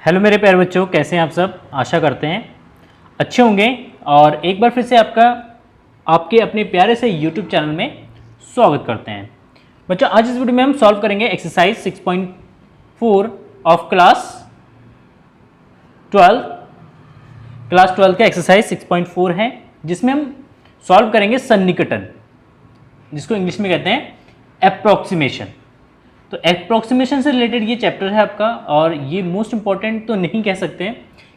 Hello मेरे प्यारे बच्चों, कैसे हैं आप सब। आशा करते हैं अच्छे होंगे। और एक बार फिर से आपके अपने प्यारे से यूट्यूब चैनल में स्वागत करते हैं। बच्चों, आज इस वीडियो में हम सॉल्व करेंगे एक्सरसाइज 6.4 ऑफ क्लास 12 का एक्सरसाइज 6.4 है, जिसमें हम सॉल्व करेंगे सन्निकटन, जिसको इंग्लिश में कहते हैं एप्रोक्सीमेशन। तो एप्रोक्सीमेशन से रिलेटेड ये चैप्टर है आपका, और ये मोस्ट इंपॉर्टेंट तो नहीं कह सकते,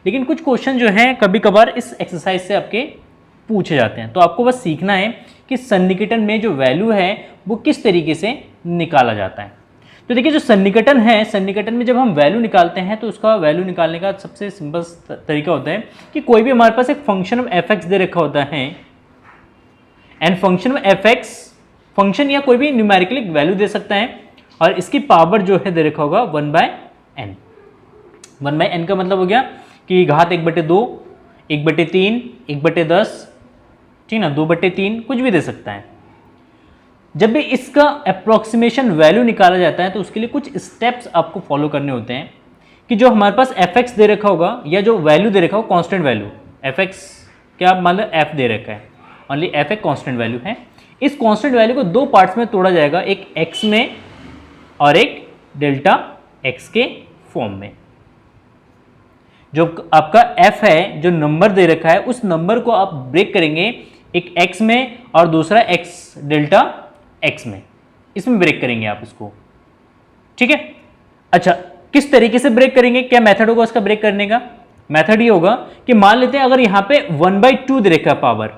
लेकिन कुछ क्वेश्चन जो हैं कभी कभार इस एक्सरसाइज से आपके पूछे जाते हैं। तो आपको बस सीखना है कि सन्निकटन में जो वैल्यू है वो किस तरीके से निकाला जाता है। तो देखिए, जो सन्निकटन है, सन्निकटन में जब हम वैल्यू निकालते हैं तो उसका वैल्यू निकालने का सबसे सिंपल तरीका होता है कि कोई भी हमारे पास एक फंक्शन ऑफ एफ एक्स दे रखा होता है, and function of F x function या कोई भी न्यूमेरिकल वैल्यू दे सकता है, और इसकी पावर जो है दे रखा होगा 1/n। 1/n का मतलब हो गया कि घात 1/2, 1/3, 1/10, ठीक ना, 2/3, कुछ भी दे सकता है। जब भी इसका अप्रोक्सीमेशन वैल्यू निकाला जाता है तो उसके लिए कुछ स्टेप्स आपको फॉलो करने होते हैं कि जो हमारे पास एफ एक्स दे रखा होगा या जो वैल्यू दे रखा हो, कांस्टेंट वैल्यू एफ एक्स, क्या मान लो एफ दे रखा है, ओनली एफ एक कांस्टेंट वैल्यू है। इस कांस्टेंट वैल्यू को दो पार्ट्स में तोड़ा जाएगा, एक एक्स में और एक डेल्टा एक्स के फॉर्म में। जो आपका f है, जो नंबर दे रखा है, उस नंबर को आप ब्रेक करेंगे, एक x में और दूसरा x डेल्टा x में, इसमें ब्रेक करेंगे आप इसको, ठीक है। अच्छा, किस तरीके से ब्रेक करेंगे, क्या मेथड होगा उसका ब्रेक करने का? मेथड ये होगा कि मान लेते हैं अगर यहां पे 1/2 दे रखा है, पावर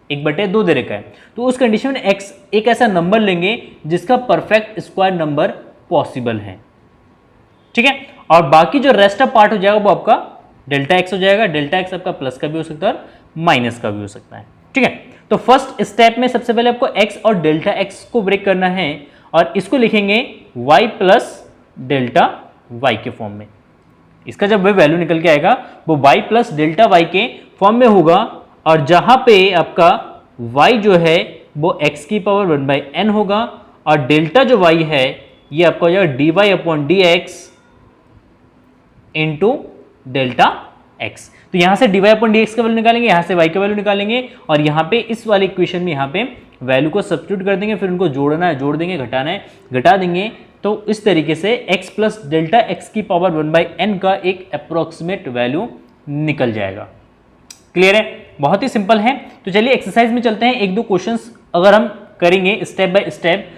1/2 दे रखा है, तो उस कंडीशन में x एक ऐसा नंबर लेंगे जिसका परफेक्ट स्क्वायर नंबर पॉसिबल है, ठीक है। और बाकी जो रेस्ट ऑफ पार्ट हो जाएगा वो आपका डेल्टा x हो जाएगा। डेल्टा x आपका प्लस का भी हो सकता है और माइनस का भी हो सकता है, ठीक है। तो फर्स्ट स्टेप में सबसे पहले आपको x और डेल्टा x को ब्रेक करना है, और इसको लिखेंगे y प्लस डेल्टा y के फॉर्म में। इसका जब वैल्यू निकल के आएगा वो y प्लस डेल्टा y के फॉर्म में होगा, और जहां पे आपका y जो है वो x की पावर 1/n होगा, और डेल्टा जो y है ये आपका हो जाएगा dy/dx इंटू डेल्टा x। तो यहां से dy/dx का वैल्यू निकालेंगे, यहां से y का वैल्यू निकालेंगे, और यहां पे इस वाले इक्वेशन में यहां पे वैल्यू को सब्स्टिट्यूट कर देंगे, फिर उनको जोड़ना है जोड़ देंगे, घटाना है घटा देंगे। तो इस तरीके से x प्लस डेल्टा x की पावर 1/n का एक अप्रोक्सीमेट वैल्यू निकल जाएगा। क्लियर है? बहुत ही सिंपल है। तो चलिए एक्सरसाइज में चलते हैं। एक दो क्वेश्चंस अगर हम करेंगे स्टेप बाय स्टेप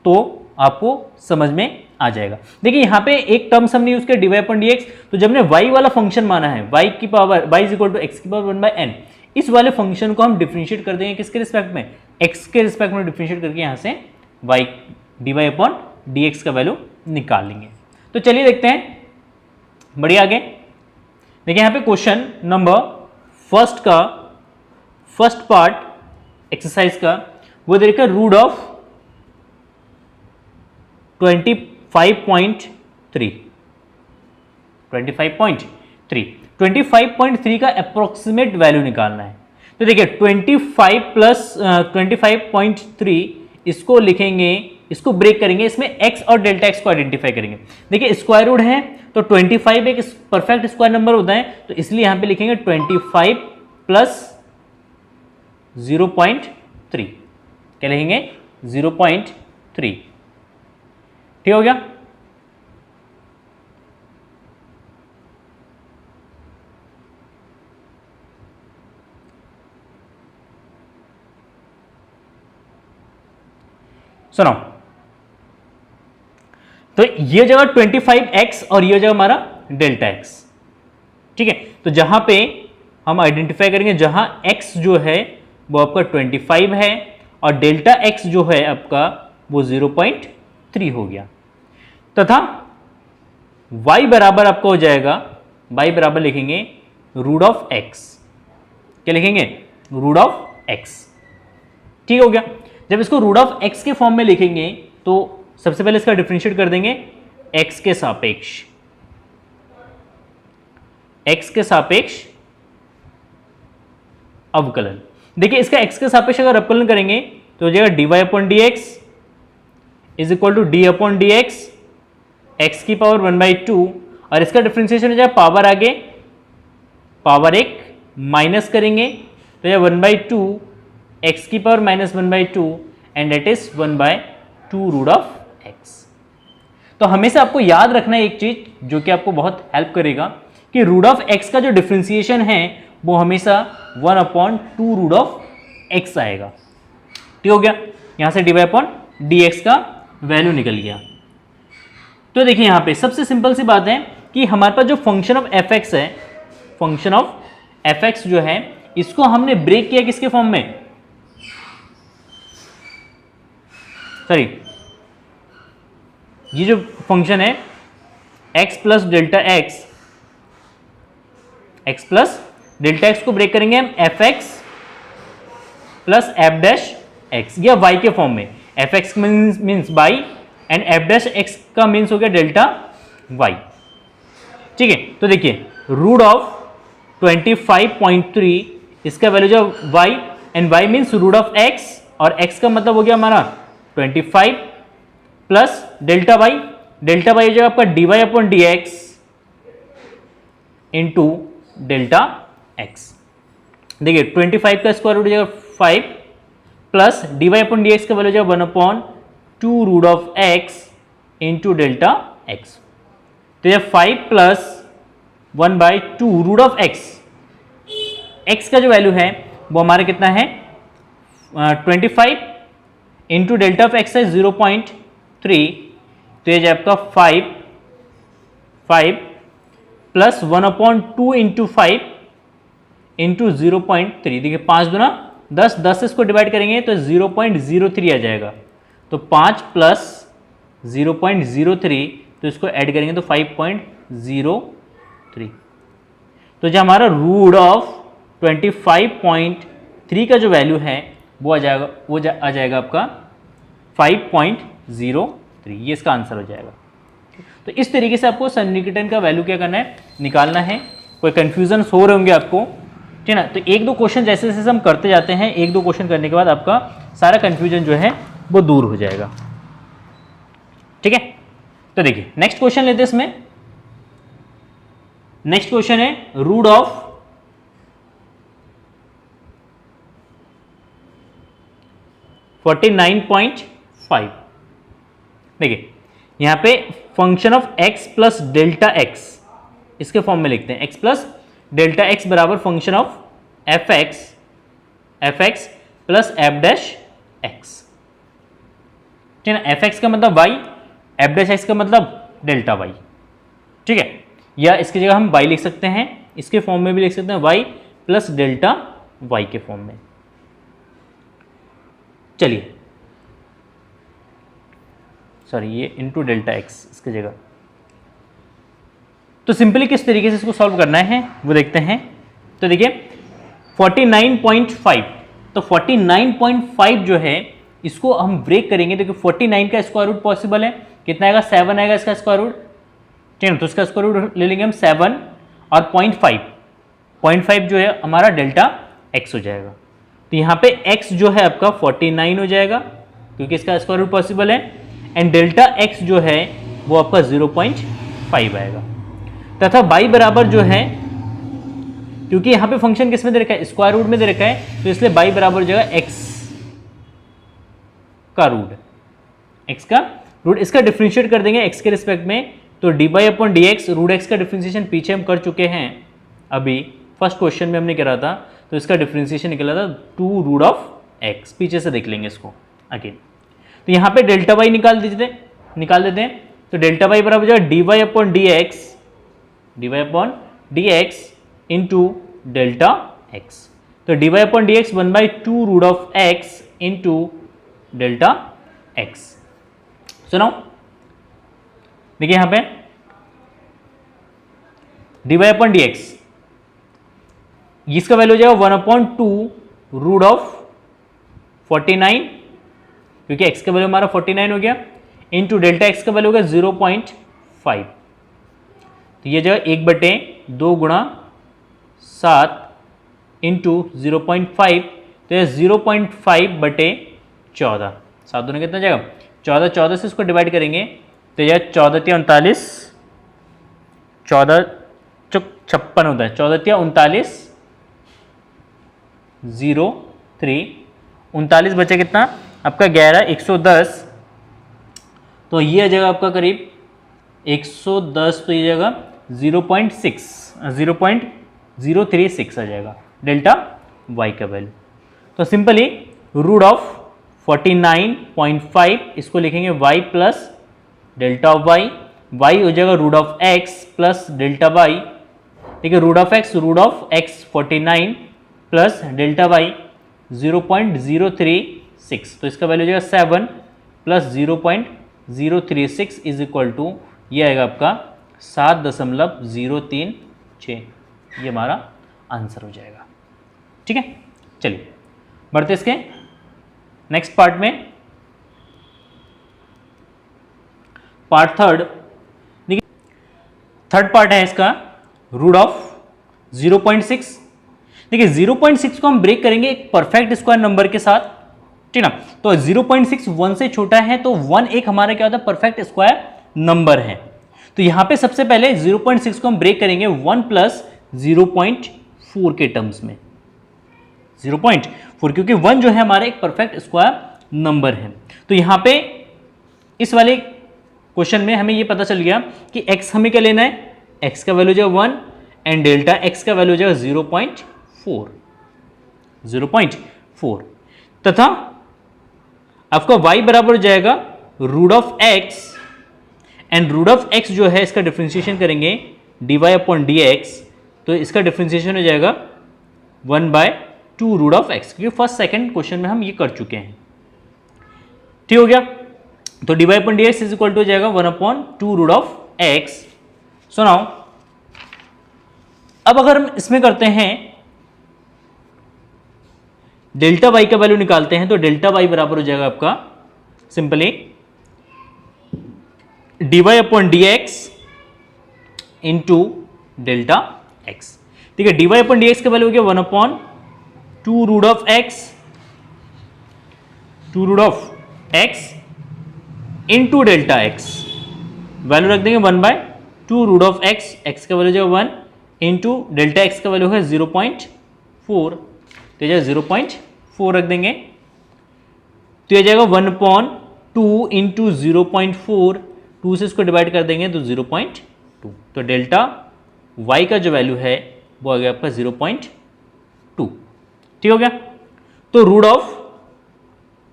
तो आपको समझ में आ जाएगा। देखिए, यहाँ पे एक टर्म हमने यूज किया dy/dx, तो जब हमने y वाला फंक्शन माना है, y की power y is equal to x की पावर 1/n, इस वाले फंक्शन को हम डिफरेंशिएट कर देंगे किसके रिस्पेक्ट में, x के रिस्पेक्ट में डिफरेंशिएट करके यहाँ से y dy/dx का वैल्यू निकाल लेंगे। तो चलिए देखते हैं, बढ़िया आगे। देखिए यहाँ पे question number first part exercise का वो दे रखा रूट ऑफ 25.3 का अप्रोक्सीमेट वैल्यू निकालना है। तो देखिए 25+25.3 इसको लिखेंगे, इसको ब्रेक करेंगे, इसमें x और डेल्टा x को आइडेंटिफाई करेंगे। देखिए स्क्वायर रूट है तो 25 एक परफेक्ट स्क्वायर नंबर होता है, तो इसलिए यहां पे लिखेंगे 25 प्लस 0.3, क्या लिखेंगे 0.3, ठीक हो गया। सुनो, तो ये जगह 25x और ये जगह हमारा डेल्टा x, ठीक है। तो जहां पे हम आइडेंटिफाई करेंगे, जहां x जो है वो आपका 25 है और डेल्टा x जो है आपका वो 0.3 हो गया, तथा y बराबर आपका हो जाएगा, y बराबर लिखेंगे रूट ऑफ x, क्या लिखेंगे रूट ऑफ x, ठीक हो गया। जब इसको रूट ऑफ x के फॉर्म में लिखेंगे तो सबसे पहले इसका डिफरेंशिएट कर देंगे x के सापेक्ष अवकलन। देखिए इसका x के सापेक्ष अगर अवकलन करेंगे तो हो जाएगा dy/dx is equal to d/dx x की पावर 1/2 और इसका डिफ्रेंसिएशन हो जाएगा पावर आगे पावर एक माइनस करेंगे तो यह 1/2 एक्स की power -1/2 and that is 1/2 root of x. तो हमेशा आपको याद रखना है एक चीज जो कि आपको बहुत हेल्प करेगा कि रूट ऑफ एक्स का जो डिफ्रेंसिएशन है वो हमेशा 1/2 रूट ऑफ एक्स आएगा। ठीक हो गया, यहां से dy/dx का वैल्यू निकल गया। तो देखिए यहां पे सबसे सिंपल सी बात है कि हमारे पास जो फंक्शन ऑफ एफ एक्स है, फंक्शन ऑफ एफ एक्स जो है इसको हमने ब्रेक किया किसके फॉर्म में, सॉरी ये जो फंक्शन है x plus delta x, x plus delta x को ब्रेक करेंगे हम F x plus F dash x या y के फॉर्म में। F x means y and F dash x का मीन्स हो गया डेल्टा y। ठीक है, तो देखिए रूट ऑफ 25.3 इसका वैल्यू जो y and y means root of x और x का मतलब हो गया हमारा 25 plus delta y, delta y हो जाएगा आपका dy/dx इंटू डेल्टा x। देखिए 25 का स्क्वायर रूट हो जाएगा 5 प्लस dy/dx का वैल्यू हो जाएगा 1/2 root of x into delta x। तो यह 5 प्लस 1/2 रूट ऑफ x का जो वैल्यू है वो हमारा कितना है 25 इंटू डेल्टा ऑफ x है 0.3, तो ये जो आपका 5 प्लस 1/2 इंटू 5 इंटू 0.3। देखिए 5 दूना 10, 10 से इसको डिवाइड करेंगे तो 0.03 आ जाएगा। तो 5 प्लस 0.03 तो इसको ऐड करेंगे तो 5.03। तो जो हमारा रूट ऑफ 25.3 का जो वैल्यू है वो आ जाएगा आ जाएगा आपका 5.03। ये इसका आंसर हो जाएगा। तो इस तरीके से आपको सन्निकटन का वैल्यू क्या करना है, निकालना है। कोई कंफ्यूजन हो रहे होंगे आपको, ठीक है ना। तो एक दो क्वेश्चन जैसे जैसे हम करते जाते हैं, एक दो क्वेश्चन करने के बाद आपका सारा कंफ्यूजन जो है वो दूर हो जाएगा। ठीक है, तो देखिए नेक्स्ट क्वेश्चन लेते हैं। इसमें नेक्स्ट क्वेश्चन है रूट ऑफ 49.5। देखिए यहां पे function of x plus delta x इसके फॉर्म में लिखते हैं। x प्लस डेल्टा एक्स बराबर function of F x plus F dash x. ठीक है ना, एफ एक्स का मतलब y, एफ डैश एक्स का मतलब डेल्टा y। ठीक है, या इसकी जगह हम y लिख सकते हैं, इसके फॉर्म में भी लिख सकते हैं y प्लस डेल्टा y के फॉर्म में। चलिए सॉरी ये इंटू डेल्टा एक्स इसकी जगह। तो सिंपली किस तरीके से इसको सॉल्व करना है वो देखते हैं। तो देखिए 49.5, तो 49.5 जो है इसको हम ब्रेक करेंगे। देखिए 49 का स्क्वायर रूट पॉसिबल है, कितना आएगा 7 आएगा इसका स्क्वायर रूट। ठीक है, तो इसका स्क्वायर रूट ले लेंगे हम 7 और 0.5 जो है हमारा डेल्टा एक्स हो जाएगा। तो यहाँ पे x जो है आपका 49 हो जाएगा क्योंकि इसका स्क्वायर रूट पॉसिबल है, एंड डेल्टा x जो है वो आपका 0.5 आएगा। तथा y बराबर जो है, क्योंकि यहाँ पे फंक्शन किस में दे रखा है, स्क्वायर रूट में दे रखा है, तो इसलिए y बराबर हो जाएगा x का रूट। इसका डिफरेंशिएट कर देंगे x के रिस्पेक्ट में, तो dy/dx रूट x का डिफरेंशिएशन पीछे हम कर चुके हैं, अभी फर्स्ट क्वेश्चन में हमने करा था। तो इसका डिफरेंशिएशन निकला था 2 रूट ऑफ x। पीछे से देख लेंगे इसको अगेन। तो यहाँ पे डेल्टा y निकाल देते हैं। तो डेल्टा y बराबर हो जाएगा dy/dx इंटू डेल्टा x। तो dy/dx 1/2 root of x into delta x। सुनो देखिए यहाँ पे dy/dx इसका वैल्यू हो जाएगा 1/2 रूट ऑफ 49, क्योंकि x का वैल्यू हमारा 49 हो गया, इंटू डेल्टा x का वैल्यू होगा 0.5। तो ये जो 1/2 गुणा 7 इंटू 0.5, तो ये 0.5/14। 7 दूना कितना जाएगा 14 से इसको डिवाइड करेंगे तो यह 14 39 14 चौक 56 होता है, 14 या 39, 0 3, 39 बचे कितना आपका 11, 110, तो ये आ जाएगा आपका करीब 110, तो ये जाएगा 0.036 आ जाएगा डेल्टा वाई का वैल्यू। तो सिंपली रूट ऑफ 49.5 इसको लिखेंगे y plus delta of y, y हो जाएगा root of x plus delta y, ठीक है, root of x 49 plus delta y 0.036, तो इसका वैल्यू हो जाएगा 7 प्लस 0.036 इज इक्वल टू ये आएगा आपका 7.036, ये हमारा आंसर हो जाएगा। ठीक है, चलिए बढ़ते इसके नेक्स्ट पार्ट में। पार्ट थर्ड, देखिए थर्ड पार्ट है इसका रूट ऑफ 0.6। देखिए 0.6 को हम ब्रेक करेंगे एक परफेक्ट स्क्वायर नंबर के साथ, ठीक ना। तो 0.6 1 से छोटा है, तो 1 एक हमारा क्या होता है परफेक्ट स्क्वायर नंबर है। तो यहां पे सबसे पहले 0.6 को हम ब्रेक करेंगे 1 प्लस 0.4 के टर्म्स में, 0.4, क्योंकि 1 जो है हमारा एक परफेक्ट स्क्वायर नंबर है। तो यहां पे इस वाले क्वेश्चन में हमें ये पता चल गया कि x हमें क्या लेना है, x का वैल्यू जो 1 एंड डेल्टा x का वैल्यू जो 0.4 तथा आपका y बराबर हो जाएगा root of x, and root of x जो है इसका डिफरेंशिएशन करेंगे dy/dx, तो इसका डिफरेंशिएशन हो जाएगा 1/2 रूट ऑफ x, क्योंकि फर्स्ट सेकंड क्वेश्चन में हम ये कर चुके हैं। ठीक हो गया, तो dy/dx इज इक्वल टू हो जाएगा 1/2 root of x। So now अब अगर हम इसमें करते हैं डेल्टा y का वैल्यू निकालते हैं, तो डेल्टा y बराबर हो जाएगा आपका simply dy/dx into delta x। ठीक है, dy/dx का वैल्यू हो गया 1/2 root of x, 2 root of x into delta x, value रख देंगे 1/2 रूट ऑफ x, x का वैल्यू जो 1 इंटू डेल्टा x का वैल्यू है 0.4, तो ये 0.4 रख देंगे, तो ये जाएगा 1/2 इंटू 0.4, 2 से इसको डिवाइड कर देंगे तो 0.2, तो डेल्टा y का जो वैल्यू है वो आ गया आपका 0.2। ठीक हो गया, तो रूट ऑफ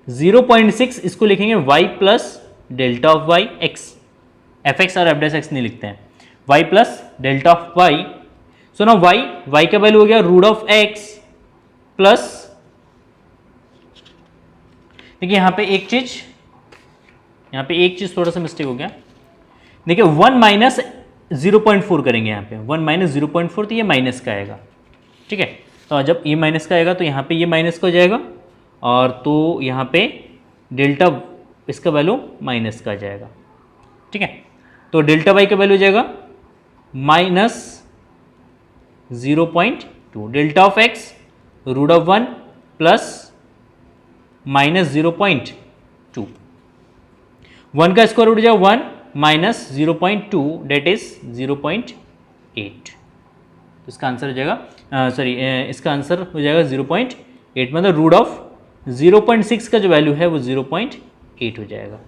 0.6 इसको लिखेंगे y plus delta of y x, fx और f' नहीं लिखते हैं, y plus delta of y। सो ना y का वैल्यू हो गया रूट ऑफ x प्लस, देखिए यहां पे एक चीज थोड़ा सा मिस्टेक हो गया, देखिए 1 माइनस 0.4 करेंगे यहाँ पे, 1 माइनस 0.4, तो ये माइनस का आएगा। ठीक है, तो जब ये माइनस का आएगा तो यहाँ पे ये माइनस का हो जाएगा, और तो यहाँ पे डेल्टा इसका वैल्यू माइनस का आ जाएगा। ठीक है, तो डेल्टा वाई का वैल्यू हो जाएगा minus 0.2, delta of x root of 1 plus minus 0.2, 1 का स्क्वायर रूट हो जाएगा 1 माइनस 0.2 डेट इज 0.8, इसका आंसर हो जाएगा इसका आंसर हो जाएगा 0.8, मतलब रूट ऑफ 0.6 का जो वैल्यू है वो 0.8 हो जाएगा,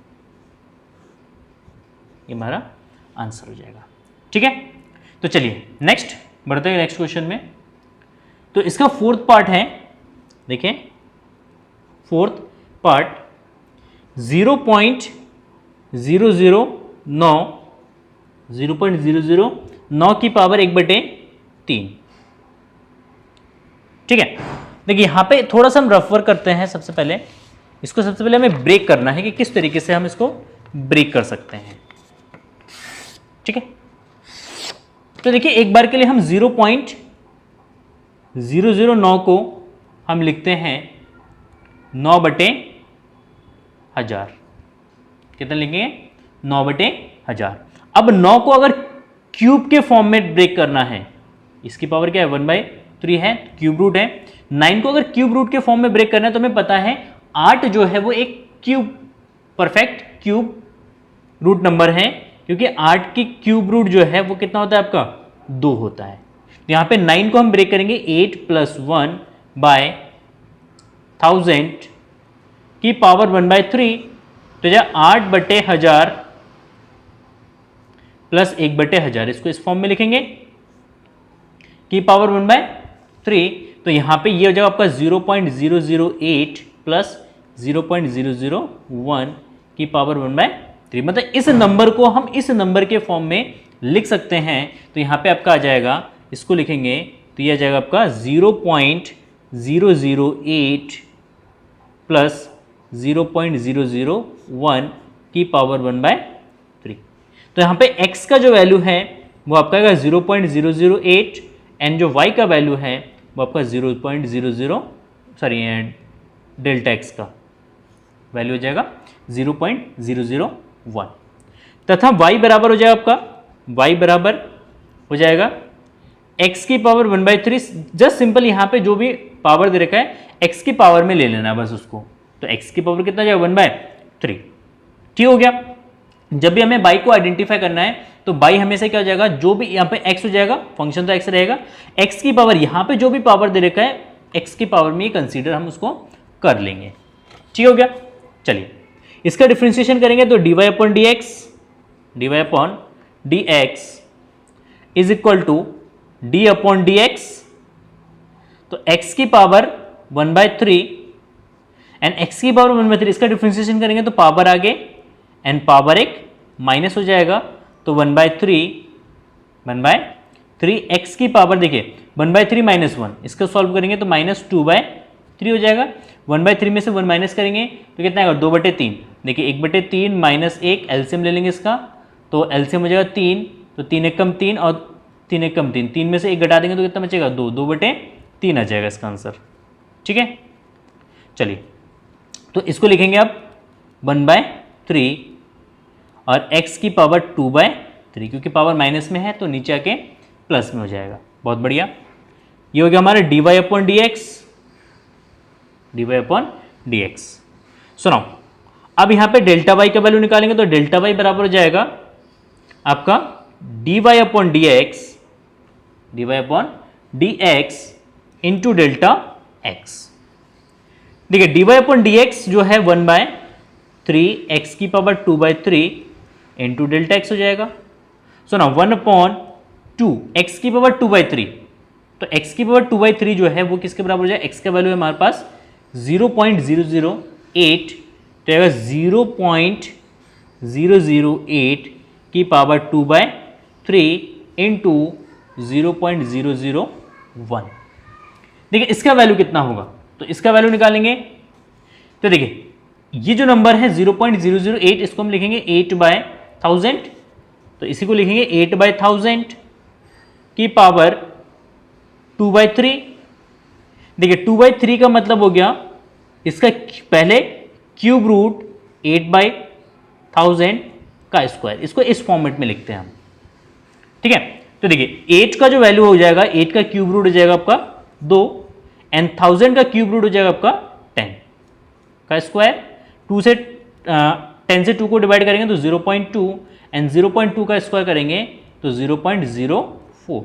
ये हमारा आंसर हो जाएगा। ठीक है, तो चलिए नेक्स्ट बढ़ते हैं नेक्स्ट क्वेश्चन में। तो इसका फोर्थ पार्ट है, देखें फोर्थ पार्ट 0.009 की पावर 1/3। ठीक है, देखिए यहां पे थोड़ा सा हम रफ वर्क करते हैं। सबसे पहले हमें ब्रेक करना है कि किस तरीके से हम इसको ब्रेक कर सकते हैं। ठीक है, तो देखिए एक बार के लिए हम 0.009 को हम लिखते हैं 9/1000। कितना लिखेंगे? 9/1000। अब 9 को अगर क्यूब के फॉर्म में ब्रेक करना है, इसकी पावर क्या है 1/3 है, क्यूब रूट है। 9 को अगर क्यूब रूट के फॉर्म में ब्रेक करना है तो हमें पता है 8 जो है वो एक cube perfect cube root number है, क्योंकि 8 की क्यूब रूट जो है वो कितना होता है आपका 2 होता है। तो यहाँ पे 9 को हम ब्रेक करेंगे 8 + 1 बाय 1000 की पावर 1/3, तो यह 8/1000 प्लस 1/1000, इसको इस फॉर्म में लिखेंगे की पावर 1/3। तो यहां पे ये हो जाएगा आपका 0.008 प्लस 0.001 की पावर 1/3। मतलब इस नंबर को हम इस नंबर के फॉर्म में लिख सकते हैं। तो यहां पे आपका आ जाएगा, इसको लिखेंगे तो ये आ जाएगा आपका 0.008 प्लस 0.001 की पावर 1/3। तो यहाँ पे x का जो वैल्यू है वो आपका आएगा 0.008 एंड जो y का वैल्यू है वो आपका 0.00 डेल्टा x का वैल्यू हो जाएगा 0.001 तथा y बराबर हो जाएगा आपका, y बराबर हो जाएगा x की पावर 1/3। जस्ट सिंपल यहाँ पे जो भी पावर दे रखा है x की पावर में ले लेना है बस उसको। तो x की पावर कितना जाएगा 1/3। ठीक हो गया। जब भी हमें बाई को आइडेंटिफाई करना है तो बाई हमेशा क्या हो जाएगा, जो भी यहाँ पे x हो जाएगा, फंक्शन तो x रहेगा, x की पावर यहाँ पे जो भी पावर दे रखा है x की पावर में कंसीडर हम उसको कर लेंगे। ठीक हो गया। चलिए इसका डिफरेंशिएशन करेंगे तो dy upon dx is equal to d upon dx। तो x की पावर 1/3 एंड x की पावर 1/3, इसका डिफरेंशिएशन करेंगे तो पावर आगे एंड पावर एक माइनस हो जाएगा। तो 1/3 x की पावर देखिए 1/3 - 1, इसको सॉल्व करेंगे तो -2/3 हो जाएगा। 1/3 में से 1 माइनस करेंगे तो कितना आएगा 2/3। देखिए 1/3 - 1 एलसीएम ले लेंगे इसका, तो एलसीएम हो जाएगा 3, तो 3 एक कम 3 और 3 एक कम 3, 3 में से 1 घटा देंगे तो कितना बचेगा 2, 2/3 आ जाएगा इसका आंसर। ठीक है। चलिए तो इसको लिखेंगे आप 1/3 और x की पावर 2/3, क्योंकि पावर माइनस में है तो नीचे आके प्लस में हो जाएगा। बहुत बढ़िया। ये हो गया हमारा dy अपॉन dx। सुनो अब यहाँ पे डेल्टा y का वैल्यू निकालेंगे तो डेल्टा y बराबर हो जाएगा आपका dy upon dx into delta x। देखिए dy अपॉन dx जो है 1/3 x की पावर 2/3 इंटू डेल्टा x हो जाएगा। सो ना 1/2 x की पावर 2/3, तो x की पावर 2/3 जो है वो किसके बराबर हो जाएगा, x का वैल्यू है हमारे पास 0.008, तो आएगा 0.008 की पावर 2/3 इंटू 0.001। देखिए इसका वैल्यू कितना होगा, तो इसका वैल्यू निकालेंगे तो देखिए ये जो नंबर है 0.008, इसको हम लिखेंगे 8/1000, तो इसी को लिखेंगे 8/1000 की पावर 2/3। देखिए 2/3 का मतलब हो गया इसका पहले क्यूब रूट 8/1000 का स्क्वायर, इसको इस फॉर्मेट में लिखते हैं हम। ठीक है। तो देखिए 8 का जो वैल्यू हो जाएगा, 8 का क्यूब रूट हो जाएगा आपका 2 एंड 1000 का क्यूब रूट हो जाएगा आपका 10 का स्क्वायर। 10 से 2 को डिवाइड करेंगे तो 0.2 एंड 0.2 का स्क्वायर करेंगे तो 0.04।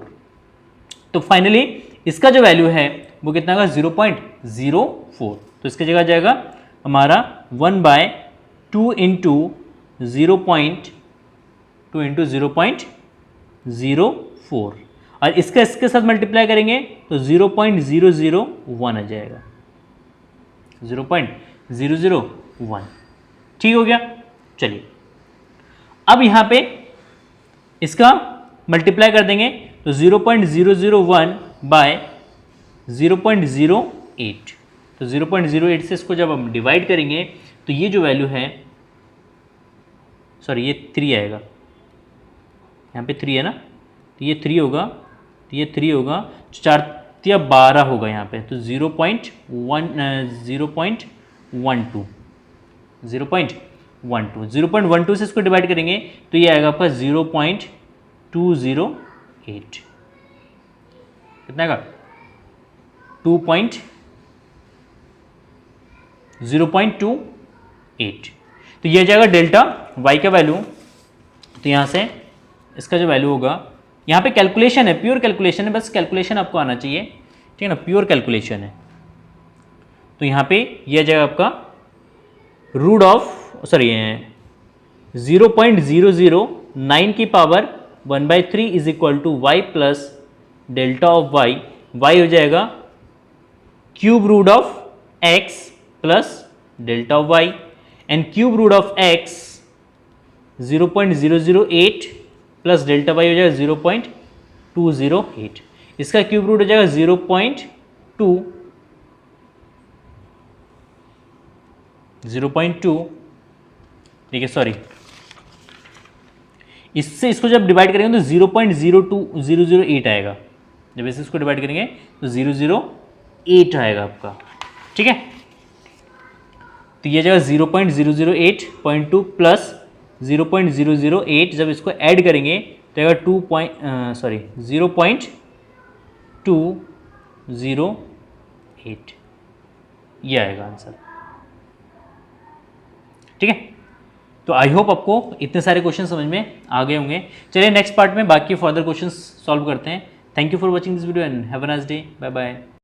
तो फाइनली इसका जो वैल्यू है वो कितना होगा 0.04। तो इसकी जगह जाएगा हमारा 1/2 इंटू 0.04 और इसका इसके साथ मल्टीप्लाई करेंगे तो 0.001 आ जाएगा, 0.001। ठीक हो गया। चलिए अब यहां पे इसका मल्टीप्लाई कर देंगे तो 0.001 बाय 0.08, तो 0.08 से इसको जब हम डिवाइड करेंगे तो ये जो वैल्यू है, सॉरी ये 3 आएगा, यहाँ पे 3 है ना, तो ये 3 होगा, तो ये 3 होगा, 4 या 12 होगा यहाँ पे, तो 0.12 से इसको डिवाइड करेंगे तो ये आएगा आपका 0.208। कितना आएगा 0.28। तो ये जाएगा डेल्टा y का वैल्यू, तो तो यहाँ से इसका जो वैल्यू होगा, यहाँ पे कैलकुलेशन है, प्योर कैलकुलेशन है, बस कैलकुलेशन आपको आना चाहिए, ठीक है ना, प्योर कैलकुलेशन है। तो यहाँ पे यह जाएगा आपका रूट ऑफ 0.009 की power 1/3 is equal to y plus delta of y. Y हो जाएगा cube root of x plus delta of y, and cube root of x 0.008 plus delta y हो जाएगा 0.208। इसका क्यूब रूट हो जाएगा 0.2, ठीक है, सॉरी, इससे इसको जब डिवाइड करेंगे तो 0.02008 आएगा। जब इसे इसको डिवाइड करेंगे तो 008 आएगा आपका, ठीक है। तो ये जाएगा 0.008.2 प्लस 0.008, जब इसको ऐड करेंगे तो आएगा 0.208, ये आएगा आंसर, ठीक है। तो आई होप आपको इतने सारे क्वेश्चन समझ में आ गए होंगे। चलिए नेक्स्ट पार्ट में बाकी फर्दर क्वेश्चंस सॉल्व करते हैं। Thank you for watching this video and have a nice day, bye bye.